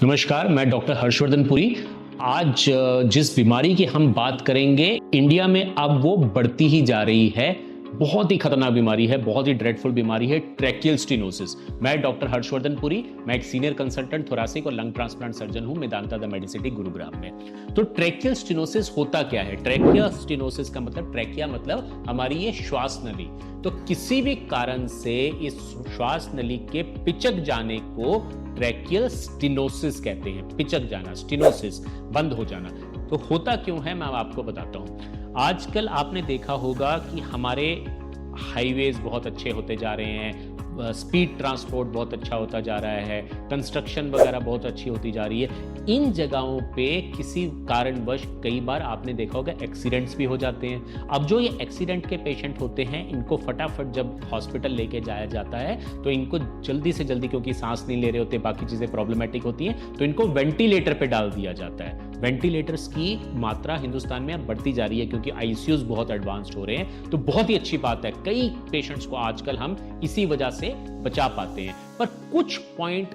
नमस्कार, मैं डॉक्टर हर्षवर्धन पुरी। आज जिस बीमारी की हम बात करेंगे, इंडिया में अब वो बढ़ती ही जा रही है। बहुत ही खतरनाक बीमारी है, बहुत ही ड्रेडफुल बीमारी है, ट्रैकियल स्टेनोसिस। मैं डॉक्टर हर्षवर्धन पुरी, मैं एक सीनियर कंसल्टेंट थोरेसिक और लंग ट्रांसप्लांट सर्जन हूं मेदांता द मेडिसिटी गुरुग्राम में। तो ट्रैकियल स्टेनोसिस होता क्या है? ट्रैकियल स्टेनोसिस का मतलब, ट्रैकिया मतलब हमारी ये श्वास नली। तो किसी भी कारण से इस श्वास नली के पिचक जाने को ट्रैकियल स्टेनोसिस कहते हैं। पिचक जाना, स्टेनोसिस, बंद हो जाना। तो होता क्यों है, मैं आपको बताता हूं। आजकल आपने देखा होगा कि हमारे हाईवेज बहुत अच्छे होते जा रहे हैं, स्पीड ट्रांसपोर्ट बहुत अच्छा होता जा रहा है, कंस्ट्रक्शन वगैरह बहुत अच्छी होती जा रही है। इन जगहों पे किसी कारणवश कई बार आपने देखा होगा एक्सीडेंट्स भी हो जाते हैं। अब जो ये एक्सीडेंट के पेशेंट होते हैं, इनको फटाफट जब हॉस्पिटल लेके जाया जाता है तो इनको जल्दी से जल्दी, क्योंकि सांस नहीं ले रहे होते, बाकी चीज़ें प्रॉब्लमेटिक होती हैं, तो इनको वेंटिलेटर पे डाल दिया जाता है। वेंटिलेटर्स की मात्रा हिंदुस्तान में अब बढ़ती जा रही है क्योंकि आईसीयूज बहुत एडवांस्ड हो रहे हैं। तो बहुत ही अच्छी बात है, कई पेशेंट्स को आजकल हम इसी वजह से बचा पाते हैं। पर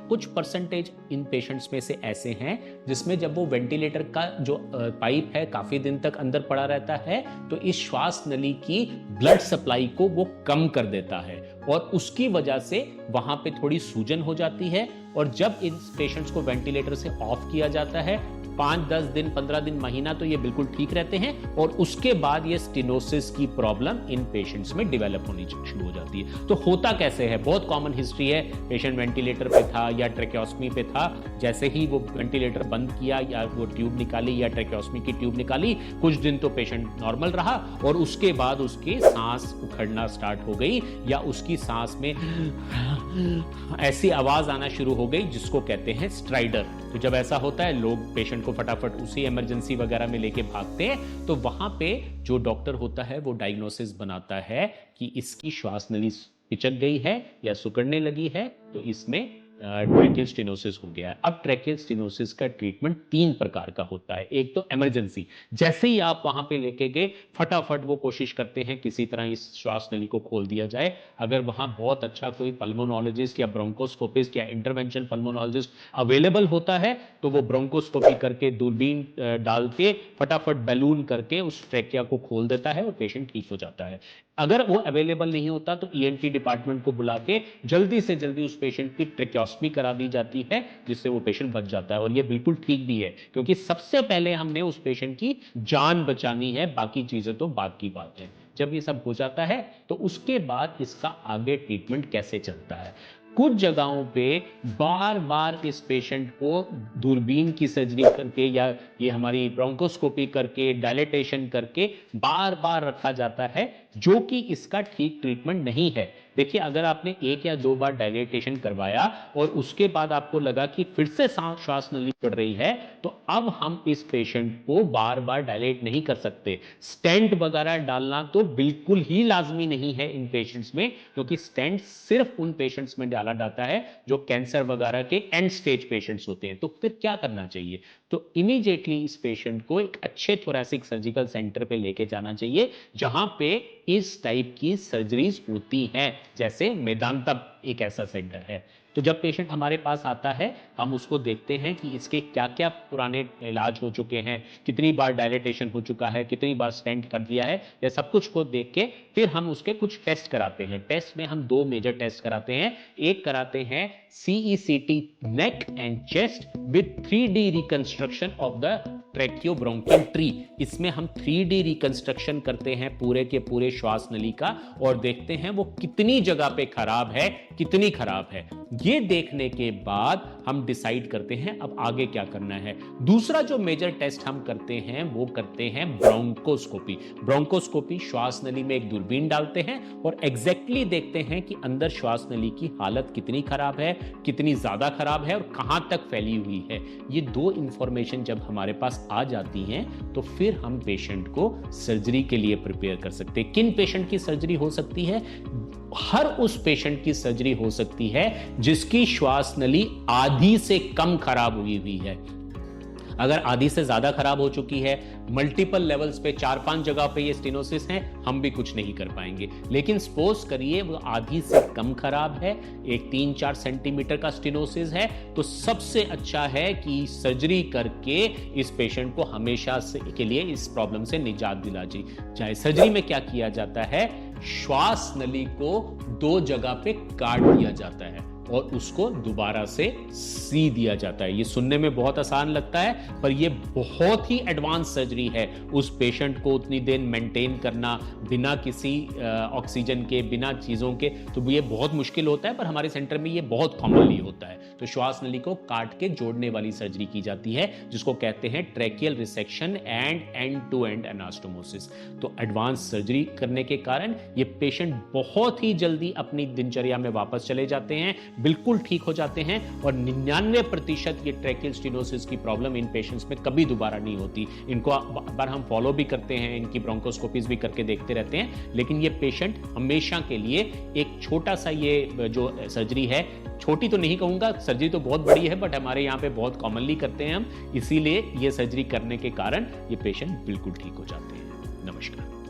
कुछ परसेंटेज इन पेशेंट्स में से ऐसे हैं जिसमें जब वो वेंटिलेटर का जो पाइप है काफी दिन तक अंदर पड़ा रहता है, तो इस श्वास नली की ब्लड सप्लाई को वो कम कर देता है और उसकी वजह से वहां पे थोड़ी सूजन हो जाती है। और जब इन पेशेंट्स को वेंटिलेटर से ऑफ किया जाता है, 5-10 दिन, 15 दिन, महीना तो ये बिल्कुल ठीक रहते हैं और उसके बाद ये स्टेनोसिस की प्रॉब्लम इन पेशेंट्स में डेवलप होनी शुरू हो जाती है। तो होता कैसे है? बहुत कॉमन हिस्ट्री है। पेशेंट वेंटिलेटर पे था या ट्रेकेओस्मी पे था, जैसे ही वो वेंटिलेटर बंद किया या वो ट्यूब निकाली या ट्रेकेओस्मी की ट्यूब निकाली, कुछ दिन तो पेशेंट नॉर्मल रहा और उसके बाद उसकी सांस उखड़ना स्टार्ट हो गई या उसकी सांस में ऐसी आवाज आना शुरू हो गई जिसको कहते हैं स्ट्राइडर। तो जब ऐसा होता है, लोग पेशेंट को फटाफट उसी इमरजेंसी वगैरह में लेके भागते हैं। तो वहां पे जो डॉक्टर होता है वो डायग्नोसिस बनाता है कि इसकी श्वास नली पिचक गई है या सिकुड़ने लगी है, तो इसमें ट्रैकियल स्टेनोसिस हो गया है। अब ट्रैकियल स्टेनोसिस का ट्रीटमेंट 3 प्रकार का होता है। एक तो इमरजेंसी, जैसे ही आप वहां पे लेके गए, फटाफट वो कोशिश करते हैं किसी तरह इस श्वास नली को खोल दिया जाए। अगर वहां बहुत अच्छा कोई पल्मोनोलॉजिस्ट या ब्रोंकोस्कोपिस्ट या इंटरवेंशन पल्मोनोलॉजिस्ट अवेलेबल होता है, तो वो ब्रोंकोस्कोपी करके, दूरबीन डाल के, फटाफट बैलून करके उस ट्रैकिया को खोल देता है और पेशेंट ठीक हो जाता है। अगर वो अवेलेबल नहीं होता तो ईएनटी डिपार्टमेंट को बुला के जल्दी से जल्दी उस पेशेंट की ट्रेकेओस्मी करा दी जाती है, जिससे वो पेशेंट बच जाता है। और ये बिल्कुल ठीक भी है क्योंकि सबसे पहले हमने उस पेशेंट की जान बचानी है, बाकी चीजें तो बाद की बात है। जब ये सब हो जाता है तो उसके बाद इसका आगे ट्रीटमेंट कैसे चलता है। कुछ जगहों पे बार बार इस पेशेंट को दूरबीन की सर्जरी करके या ये हमारी ब्रोंकोस्कोपी करके, डायलेटेशन करके बार बार रखा जाता है, जो कि इसका ठीक ट्रीटमेंट नहीं है। देखिए, अगर आपने 1 या 2 बार डायलेटेशन करवाया और उसके बाद आपको लगा कि फिर से श्वास नली बढ़ रही है, तो अब हम इस पेशेंट को बार बार डायलेट नहीं कर सकते। स्टेंट वगैरह डालना तो बिल्कुल ही लाजमी नहीं है इन पेशेंट्स में, क्योंकि स्टेंट सिर्फ उन पेशेंट्स में डाला जाता है जो कैंसर वगैरह के एंड स्टेज पेशेंट्स होते हैं। तो फिर क्या करना चाहिए? तो इमीडिएटली इस पेशेंट को एक अच्छे थोरेसिक सर्जिकल सेंटर पे लेके जाना चाहिए, जहां पे इस टाइप की सर्जरीज होती हैं। जैसे मेदांता एक ऐसा सेंटर है। तो जब पेशेंट हमारे पास आता है, हम उसको देखते हैं कि इसके क्या क्या पुराने इलाज हो चुके हैं, कितनी बार डायलेटेशन हो चुका है, कितनी बार स्टेंट कर दिया है, ये सब कुछ को देख के फिर हम उसके कुछ टेस्ट कराते हैं। टेस्ट में हम 2 मेजर टेस्ट कराते हैं। एक कराते हैं CECT neck and chest with 3D reconstruction of the tracheobronchial tree. इसमें हम 3D रिकंस्ट्रक्शन करते हैं पूरे के पूरे श्वास नली का और देखते हैं वो कितनी जगह पे खराब है, कितनी खराब है। ये देखने के बाद हम डिसाइड करते हैं अब आगे क्या करना है। दूसरा जो मेजर टेस्ट हम करते हैं वो करते हैं ब्रोंकोस्कोपी। ब्रोंकोस्कोपी, श्वास नली में एक दूरबीन डालते हैं और एग्जैक्टली देखते हैं कि अंदर श्वास नली की हालत कितनी खराब है, कितनी ज्यादा खराब है और कहां तक फैली हुई है। ये 2 इंफॉर्मेशन जब हमारे पास आ जाती हैं, तो फिर हम पेशेंट को सर्जरी के लिए प्रिपेयर कर सकते हैं। किन पेशेंट की सर्जरी हो सकती है? हर उस पेशेंट की सर्जरी हो सकती है जिसकी श्वास नली आधी से कम खराब हुई है। अगर आधी से ज्यादा खराब हो चुकी है, मल्टीपल लेवल्स पे 4-5 जगह पे ये स्टेनोसिस है, हम भी कुछ नहीं कर पाएंगे। लेकिन सपोज करिए वो आधी से कम खराब है, एक 3-4 सेंटीमीटर का स्टेनोसिस है, तो सबसे अच्छा है कि सर्जरी करके इस पेशेंट को हमेशा के लिए इस प्रॉब्लम से निजात दिला जाए। चाहे सर्जरी में क्या किया जाता है, श्वास नली को 2 जगह पे काट दिया जाता है और उसको दोबारा से सी दिया जाता है। ये सुनने में बहुत आसान लगता है, पर ये बहुत ही एडवांस सर्जरी है। उस पेशेंट को उतनी देर मेंटेन करना बिना किसी ऑक्सीजन के, बिना चीज़ों के, तो ये बहुत मुश्किल होता है, पर हमारे सेंटर में ये बहुत कॉमनली होता है। तो श्वास नली को काट के जोड़ने वाली सर्जरी की जाती है, जिसको कहते हैं tracheal resection end end to end anastomosis. तो एडवांस सर्जरी करने के कारण ये पेशेंट बहुत ही जल्दी अपनी दिनचर्या में वापस चले जाते हैं, बिल्कुल ठीक हो जाते हैं, और 99% ये ट्रैकियल स्टेनोसिस की प्रॉब्लम इन पेशेंट्स में कभी दोबारा नहीं होती। इनको बार हम फॉलो भी करते हैं, इनकी ब्रोंकोस्कोपीज भी करके देखते रहते हैं, लेकिन ये पेशेंट हमेशा के लिए एक छोटा सा ये जो सर्जरी है, छोटी तो नहीं कहूंगा, सर्जरी तो बहुत बड़ी है, बट हमारे यहाँ पे बहुत कॉमनली करते हैं हम, इसीलिए ये सर्जरी करने के कारण ये पेशेंट बिल्कुल ठीक हो जाते हैं। नमस्कार।